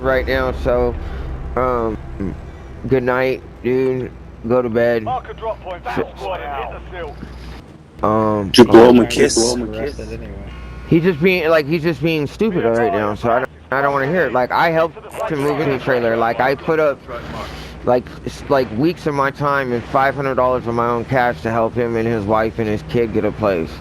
right now, so good night, dude. Go to bed. Mark a drop point for your squad and hit the seal. Should Hold blow on. him a Trying to get kiss. arrested anyway. He's just being Be stupid right now, advised, so I don't want to hear it. Like I get helped to the him safe move into a trailer. Like I put up like weeks of my time and $500 of my own cash to help him and his wife and his kid get a place.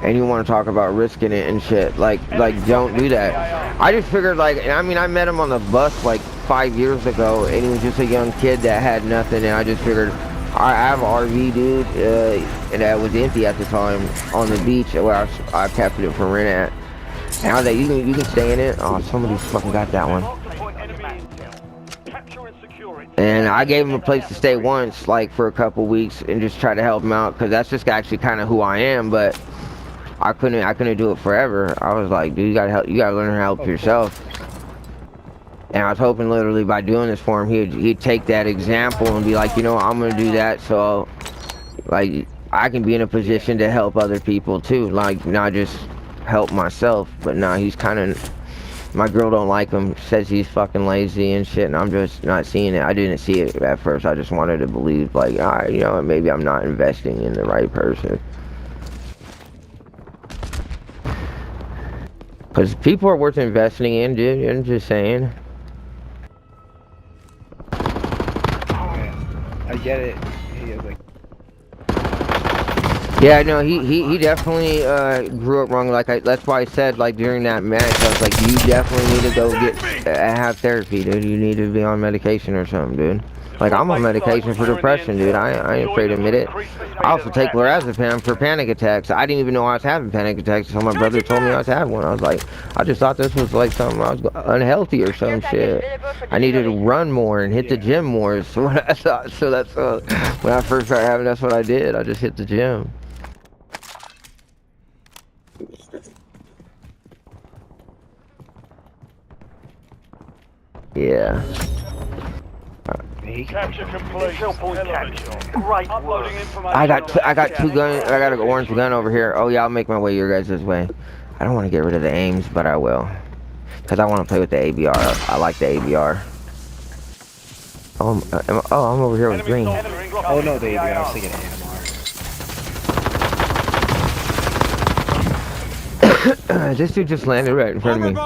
And you want to talk about risking it and shit? Like don't do that. I just figured I met him on the bus like 5 years ago, and he was just a young kid that had nothing, and I just figured. I have an RV, dude, and that was empty at the time on the beach where I kept it for rent at. And I was like, you can stay in it. Oh, somebody fucking got that one. Mark the point enemy intel. Capture and secure it. And I gave him a place to stay once, like for a couple weeks, and just try to help him out, cause that's just actually kind of who I am. But I couldn't do it forever. I was like, dude, you gotta learn how to help yourself. And I was hoping literally by doing this for him, he'd take that example and be like, I'm gonna do that, so like I can be in a position to help other people too, like not just help myself. But nah, he's kind of, my girl don't like him, says he's fucking lazy and shit, and I'm just not seeing it. I didn't see it at first. I just wanted to believe, like, all right, maybe I'm not investing in the right person. Because people are worth investing in, dude. I'm just saying. I get it. He is like. Yeah, no, he definitely grew up wrong. That's why I said, like, during that match, I was like, you definitely need to go have therapy, dude. You need to be on medication or something, dude. Like, I'm on medication for depression, dude. I ain't afraid to admit it. I also take lorazepam for panic attacks. I didn't even know I was having panic attacks until my brother told me I was having one. I was like, I just thought this was like something I was unhealthy or some shit. I needed to run more and hit the gym more. So what I thought. So that's when I first started having. That's what I did. I just hit the gym. Yeah. Capture complete. Kill point capture. Great uploading information. I got two guns. I got an orange gun over here. Oh yeah, I'll make my way your guys' way. I don't want to get rid of the aims, but I will, cause I want to play with the ABR. I like the ABR. I'm over here with green. Oh no, the ABR. I was thinking AMR. This dude just landed right in front of me.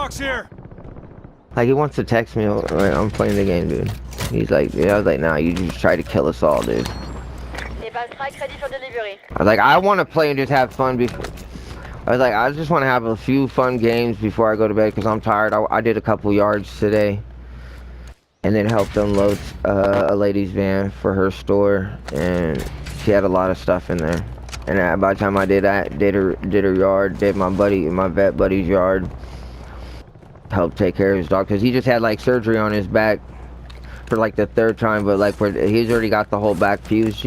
Like he wants to text me. I'm playing the game, dude. He's like, I was like, nah, you just try to kill us all, dude. I was like, I want to play and just have fun before. I was like, I just want to have a few fun games before I go to bed because I'm tired. I did a couple yards today, and then helped unload a lady's van for her store, and she had a lot of stuff in there. And by the time I did that, did her yard, did my vet buddy's yard, helped take care of his dog because he just had like surgery on his back for like the third time, but like he's already got the whole back fused,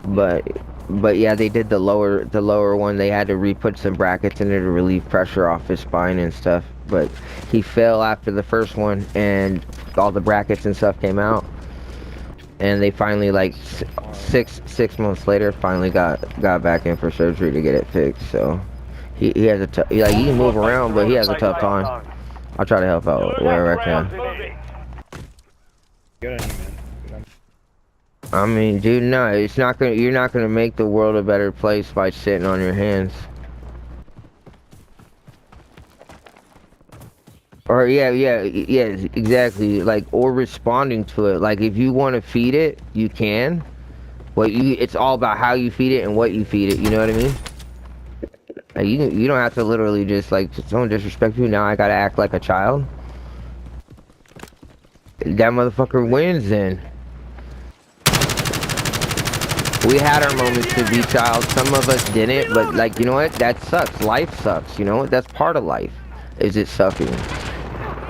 but yeah, they did the lower one. They had to re-put some brackets in there to relieve pressure off his spine and stuff. But he fell after the first one, and all the brackets and stuff came out. And they finally, like six months later, finally got back in for surgery to get it fixed. So he has a he can move around, but he has a tough time. I'll try to help out wherever I can. Good on you, man. I mean, dude, no, you're not gonna make the world a better place by sitting on your hands. Or yeah, exactly. Like, or responding to it. Like, if you want to feed it, you can. It's all about how you feed it and what you feed it. You know what I mean? Like, you don't have to literally just like someone disrespect you. Now I gotta act like a child. That motherfucker wins then. We had our moments to be child. Some of us didn't, but like, you know what? That sucks. Life sucks, you know? That's part of life, is it sucking.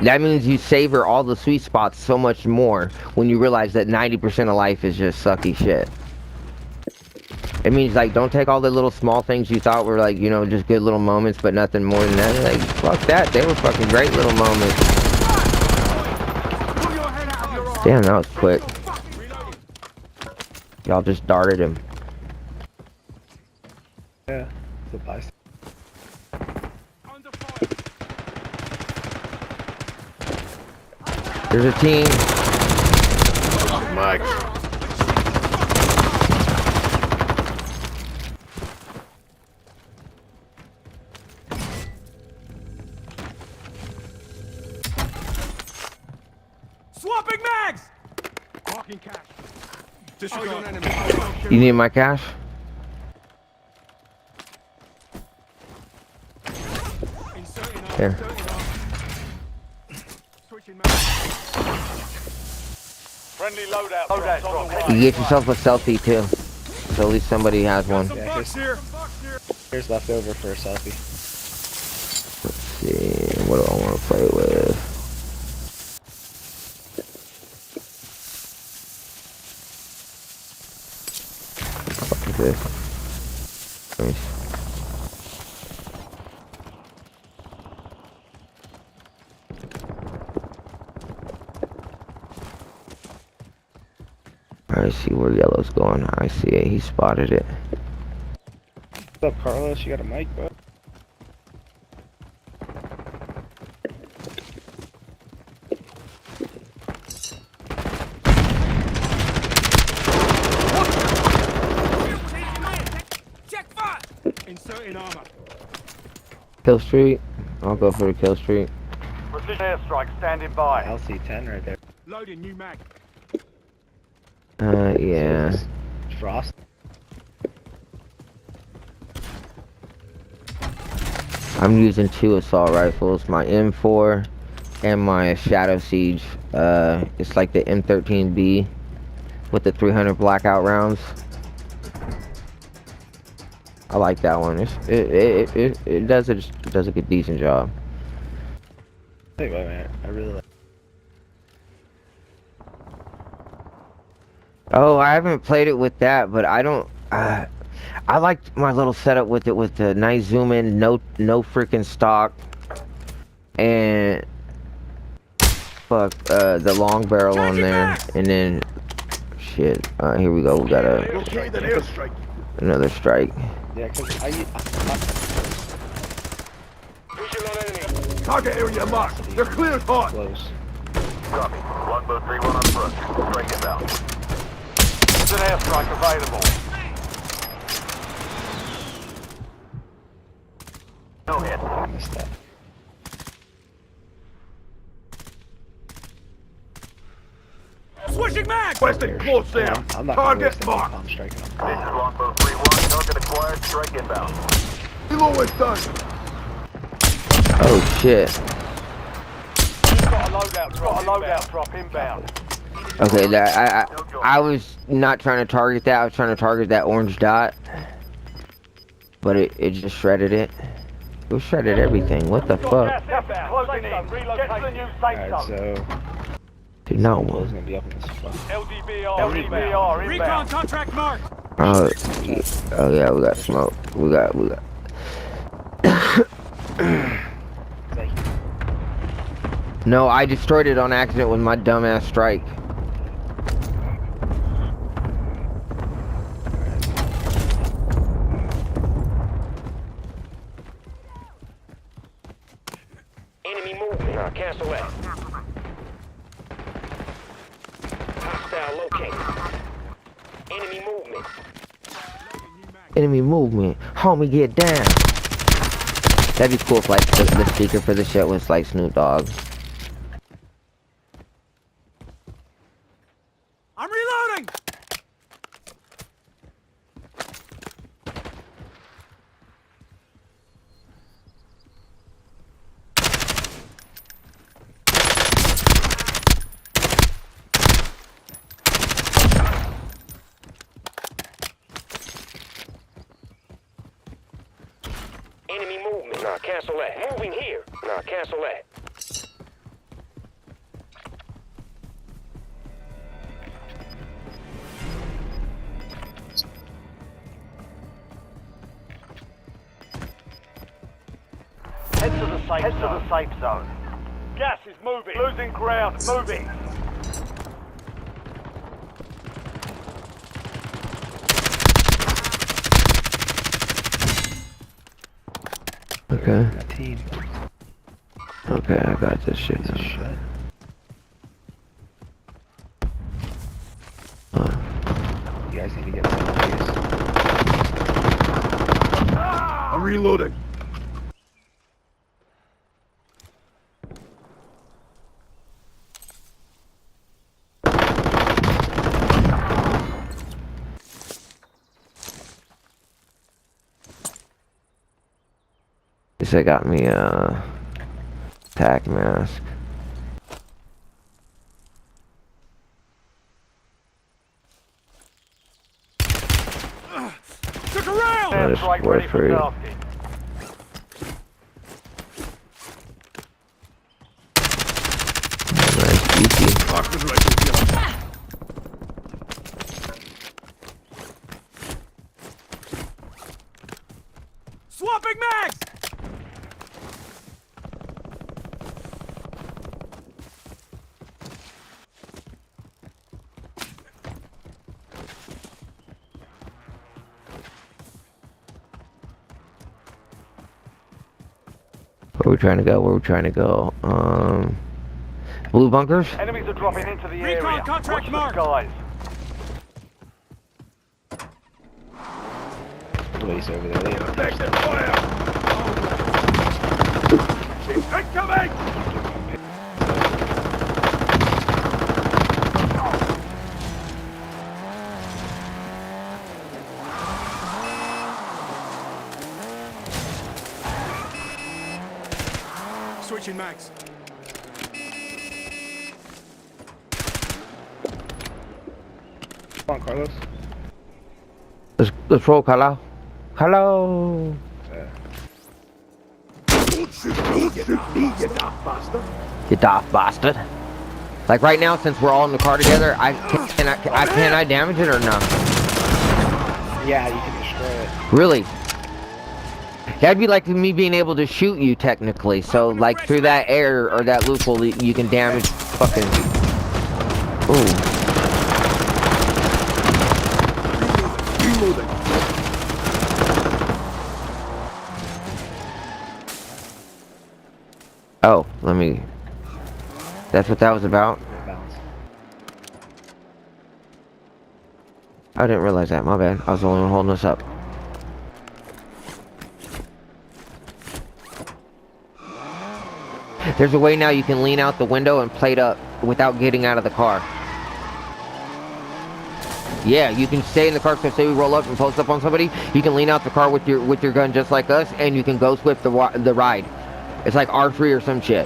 That means you savor all the sweet spots so much more when you realize that 90% of life is just sucky shit. It means, like, don't take all the little small things you thought were, like, just good little moments, but nothing more than that. Like, fuck that. They were fucking great little moments. Damn, that was quick. Y'all just darted him. Yeah, it's a bystander. There's a team. Mike. Swapping mags! Marking cash. Disregard enemy. You need my cash? Here. Friendly loadout. Loadout drop. You get yourself a selfie too. So at least somebody has one. Some Yeah, bucks here. Here's left over for a selfie. Let's see. What do I want to play with? What is this? Let me see. I see where yellow's going. I see it. He spotted it. What's up, Carlos? You got a mic, bro? Check fire. Inserting armor. Kill street. I'll go for the kill street. Precision airstrike standing by. LC-10 right there. Loading new mag. Yeah. Frost. I'm using 2 assault rifles, my M4 and my Shadow Siege. It's like the M13B with the 300 blackout rounds. I like that one. It does a good decent job. Wait, man. I really like. Oh, I haven't played it with that, but I don't. I liked my little setup with it with the nice zoom in, no freaking stock, and fuck the long barrel on there, and then shit. Here we go. We got another strike. Yeah, cause Target area marked. They're cleared hot. close. Copy. Longbow 3-1 on foot. Strike inbound. It's an airstrike available. No hit. I missed that. Switching mag! Westing, close there. I'm not gonna waste Target any marked. time striking on This is that. Longbow 3-1. Target acquired. Strike inbound. Reload is done. Oh shit. Got a loadout drop inbound. Okay, that I was not trying to target that. I was trying to target that orange dot, but it just shredded it. It shredded everything. What the fuck? Closing in. Get to the new safe Alright, zone. so Dude, no. Bull's gonna be up in this fuck. LDBR inbound. Recon contract marked. Oh yeah, we got smoke. We got. Like, No, I destroyed it on accident with my dumbass strike. Enemy movement. Cancel that. Hostile located. Enemy movement. Enemy movement. Homie, get down. That'd be cool if like the speaker for the shit was like Snoop Dogg. I'm reloading. Enemy movement. Nah, cancel that. Moving here. Nah, cancel that. Head to the safe zone. Gas is moving. Losing ground. Moving. Okay. that team. Okay, I got this shit now. Shit. You guys need to get some base. I'm reloading. This guy got me a tac mask. Took a round. That Airstrike is ready for free. tasking. Nice, easy. Mark the rifle killer. Swapping mags. Where we trying to go? Where we trying to go? Blue bunkers? Enemies are dropping into the Recon area. contract Watch marked. the skies. Base over there. Leon. Effective fire. Incoming. Switching mags. Come on, Carlos. Let's roll, Hello. Hello. You daft bastard. Like right now, since we're all in the car together, can I damage it or no? Yeah, you can destroy it. Really? That'd be like me being able to shoot you technically. So like through that air or that loophole, you can damage fucking. Ooh. Reloading. Oh, let me. That's what that was about. Bounce. I didn't realize that. My bad. I was the only one holding us up. There's a way now you can lean out the window and plate up without getting out of the car. Yeah, you can stay in the car. So say we roll up and post up on somebody, you can lean out the car with your gun just like us, and you can ghost whip the ride. It's like R3 or some shit.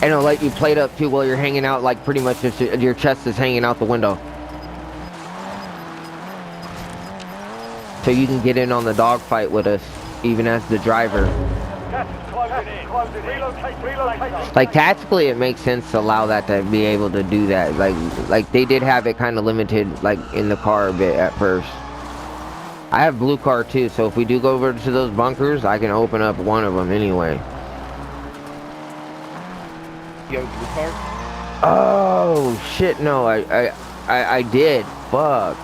And it'll let you plate up too while you're hanging out, like pretty much just your chest is hanging out the window. So you can get in on the dogfight with us, even as the driver. Gas is closing in. Relocate. Like tactically, it makes sense to allow that to be able to do that. Like they did have it kind of limited, like in the car a bit at first. I have blue car too, so if we do go over to those bunkers, I can open up one of them anyway. You have a blue card? Oh shit! No, I did. Fuck.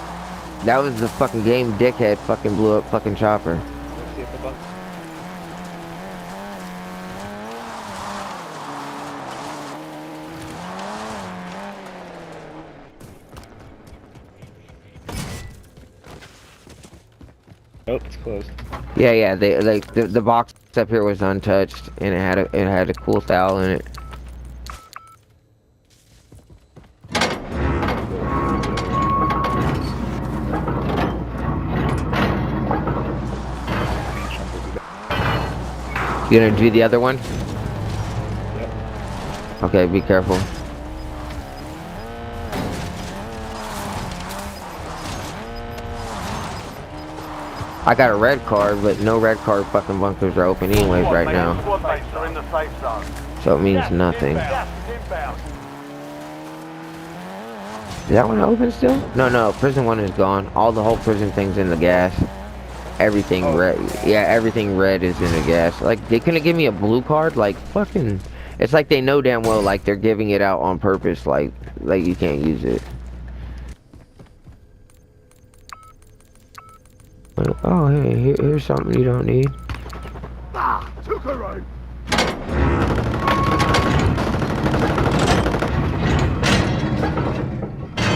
That was the fucking game. Dickhead fucking blew up fucking chopper. Let's see if the bug. Nope, it's closed. Yeah. They like the box up here was untouched, and it had a cool style in it. You gonna do the other one? Yep. Okay, be careful. I got a red card, but no red card fucking bunkers are open anyways right now. Squad mates are in the safe zone. So it means nothing. Gas is inbound. Is that one open still? No, prison one is gone. All the whole prison thing's in the gas. Everything red. Yeah, everything red is in the gas. Like, they couldn't give me a blue card? Like, fucking. It's like they know damn well, like, they're giving it out on purpose. Like you can't use it. Oh, hey, here's something you don't need. Took a round.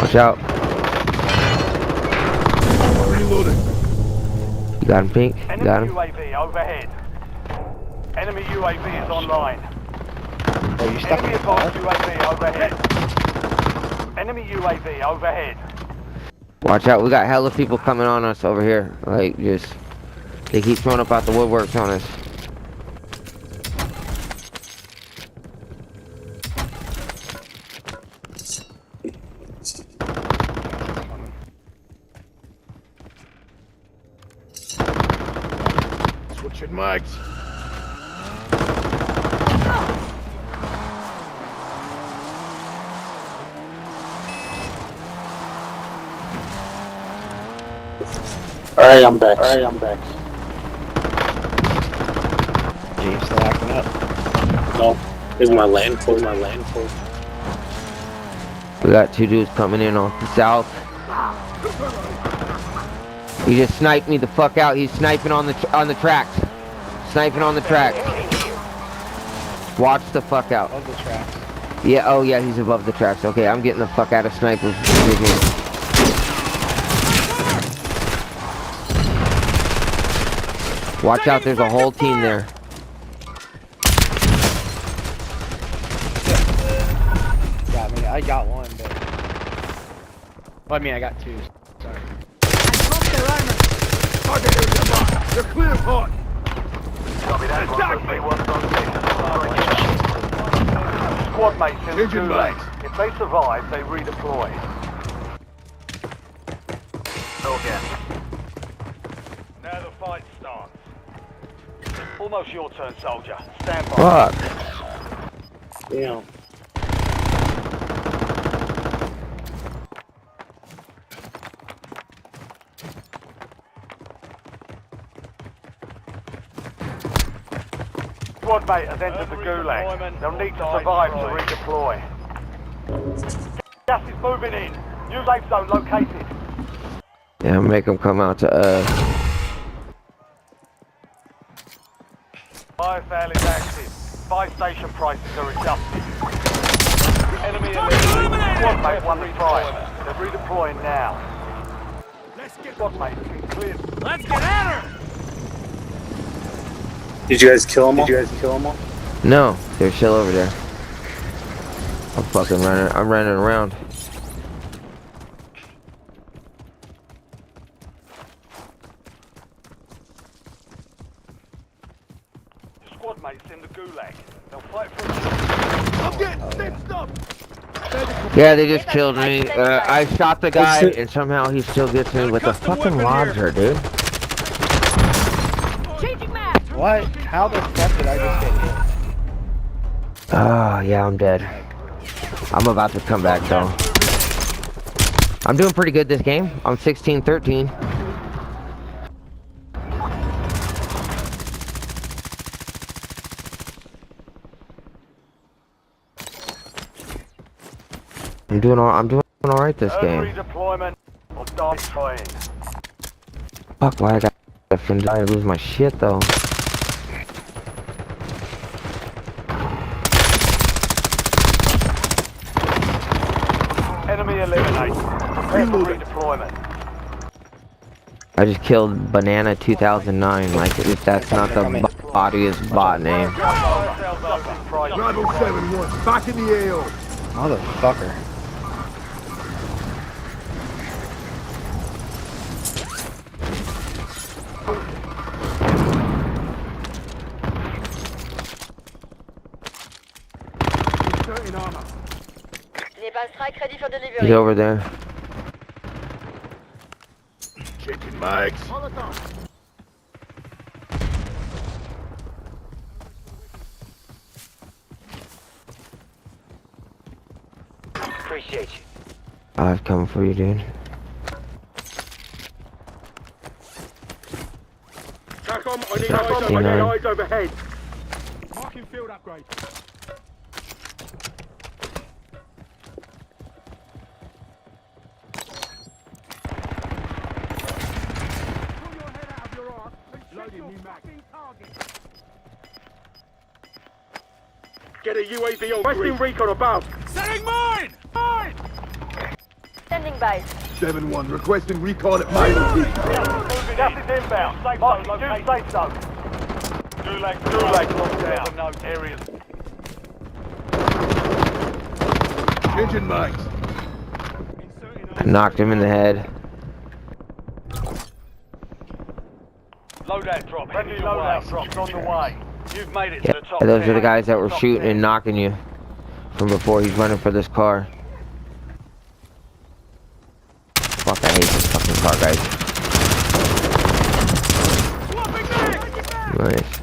Watch out. Got him, Pink. Enemy Got him. UAV overhead. Enemy UAV is online. Oh, you stuck in Enemy the car? advanced UAV overhead. Enemy UAV overhead. Watch out, we got hella people coming on us over here. Like, just, they keep throwing up out the woodworks on us. Switching mags. Alright, I'm back. James still acting up. No, here's my land code. We got two dudes coming in off the south. He just sniped me the fuck out. He's sniping on the tracks. Sniping on the tracks. Watch the fuck out. Above the tracks. Yeah, oh yeah, he's above the tracks. Okay, I'm getting the fuck out of snipers. Watch out, there's a whole team there. Got me. I got one, but... Well, I mean, I got two. Sorry. Target area marked. You're clear hot. Copy that. Attack me. Squad mates in the Engine gulag. mags. If they survive, they redeploy. Go again. Now the fight starts. Almost your turn, soldier. Stand by. Fuck. Damn. Squad mate has entered the gulag. They'll need to survive to redeploy. Gas is moving in. New safe zone located. Yeah, make them come out to us. Biofail is active. Buy station prices are adjusted. Enemy eliminated. Squad mate won the fight. They're redeploying now. Let's get Squad mate has been cleared. Let's get at her. Did you guys kill them all? No, they're still over there. I'm fucking running. I'm running around. Squad mates in the gulag. They'll fight for I'm getting stitched up. Yeah, they just killed me. I shot the guy, and somehow he still gets me with the fucking lobster, dude. What? How the fuck did I just get hit? Oh, yeah, I'm dead. I'm about to come back, though. I'm doing pretty good this game. I'm 16-13. I'm doing all right this game. redeployment or die trying. Fuck, why I got to lose my shit, though. Enemy eliminated. Prepare for redeployment. I just killed Banana 2009. Like, if that's not the obvious bot name. Bravo 7-1. Back in the AO. Motherfucker. Inserting armor. Napalm strike ready for He's delivery. over there. Checking mags. Appreciate you. I've come for you, dude. TACOM, I need eyes overhead. Marking field upgrade. Pull your head out of your arse. Loading new mag. Get a UAV on. Western recon above. Setting mine! Mine! Stand Standing by. 7-1, requesting recon at my location. Gas is inbound. Marking new safe zone. Gulag locked down. Areas. Engine mines. I knocked him in the head. Loadout drop. Friendly loadout drops on the way. You've made it Yeah, to the top. those are the 10. guys that were Top shooting 10. and knocking you from before. He's running for this car. Fuck, I hate this fucking car, guys. Nice.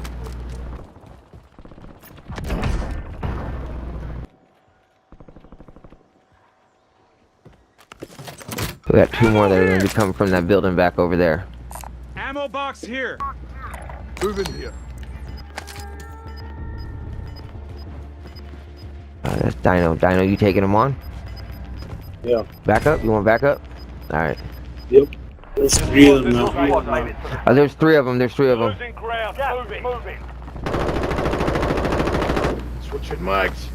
We got two more that are going to be coming from that building back over there. Ammo box here. Moving here. That's Dino. Dino, you taking him on? Yeah. Back up? You want back up? Alright. Yep. There's 3 of them now. Oh, there's 3 of them. There's 3 of them. Losing ground. Moving. Switching mags.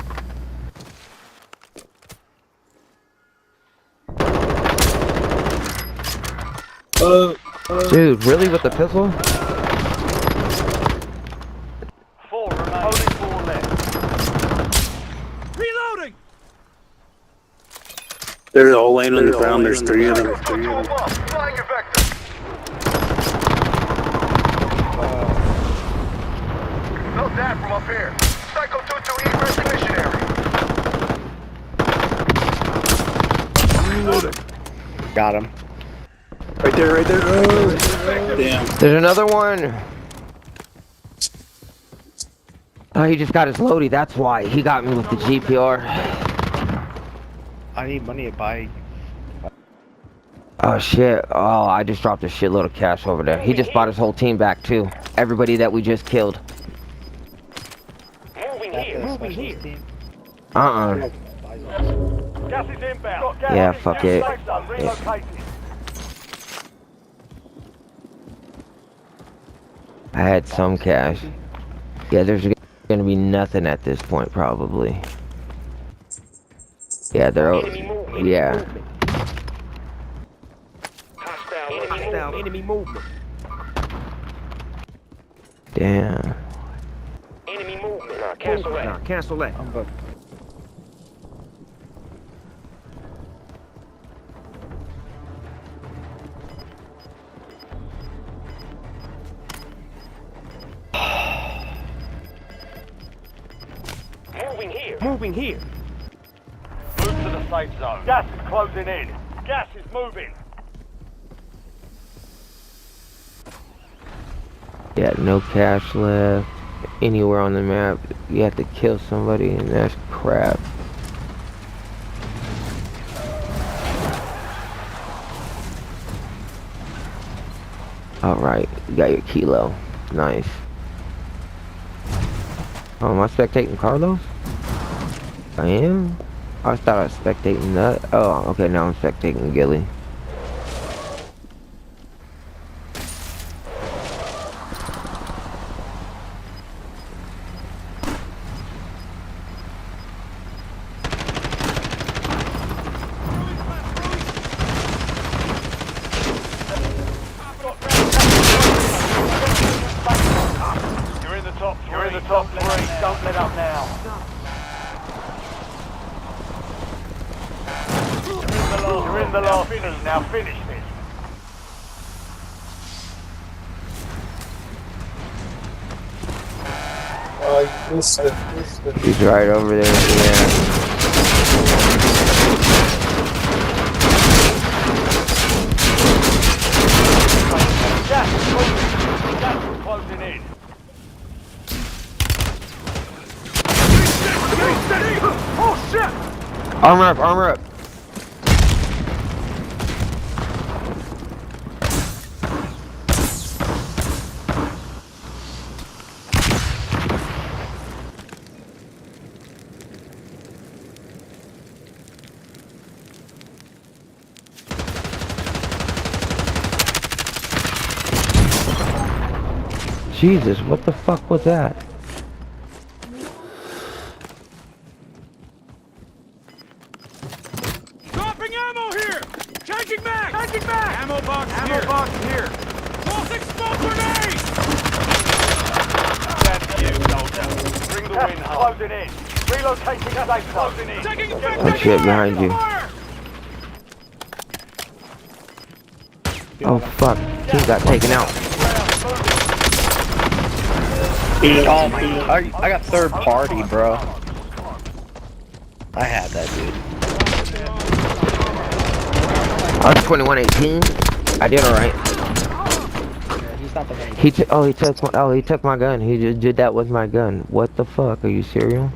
Dude, really with the pistol? 4 remain. Only 4 left. Reloading. They're all laying on the ground. There's 3 of them. Note that from up here. Psycho 2-2 egress missionary. Reloaded. Got him. Right there. Oh, damn. There's another one. Oh, he just got his loadie. That's why. He got me with the GPR. I need money to buy. Oh, shit. Oh, I just dropped a shitload of cash over there. He just bought his whole team back, too. Everybody that we just killed. Moving here. Uh-uh. Gas is inbound. Gas Yeah, is fuck down. it. Safe zone relocated. I had some cash. Yeah, there's gonna be nothing at this point, probably. Yeah, they're... Yeah. Hostile enemy movement. Damn. Enemy movement. Nah, cancel that. Cancel that. I'm good. Moving here. Move to the safe zone. Gas is closing in. Gas is moving. Yeah, no cash left. Anywhere on the map. You have to kill somebody, and that's crap. Alright, you got your kilo. Nice. Oh, am I spectating Carlos? I am? I thought I was spectating that. Oh, okay, now I'm spectating Gilly. You're in the top 3. You're in the top 3. Don't let up now. You're in the last 2. Now finish this. Oh, you missed it. He's right over there, yeah. Gas is moving. Gas is closing in. Oh shit! Armor up, armor up. Jesus, what the fuck was that? Dropping ammo here. Changing back! Changing back! Ammo box here! Ammo box here! Tossing smoke grenade! Stand to you, soldier. Bring the win home. Closing in. Relocating safe zone. Closing in. Taking Oh effective shit, fire! behind you. Fire! Oh fuck, he got taken out. Oh my, I got third party, bro. I had that, dude. I was 21-18. I did alright. Yeah, he's not the main. He took my gun. He just did that with my gun. What the fuck? Are you serious?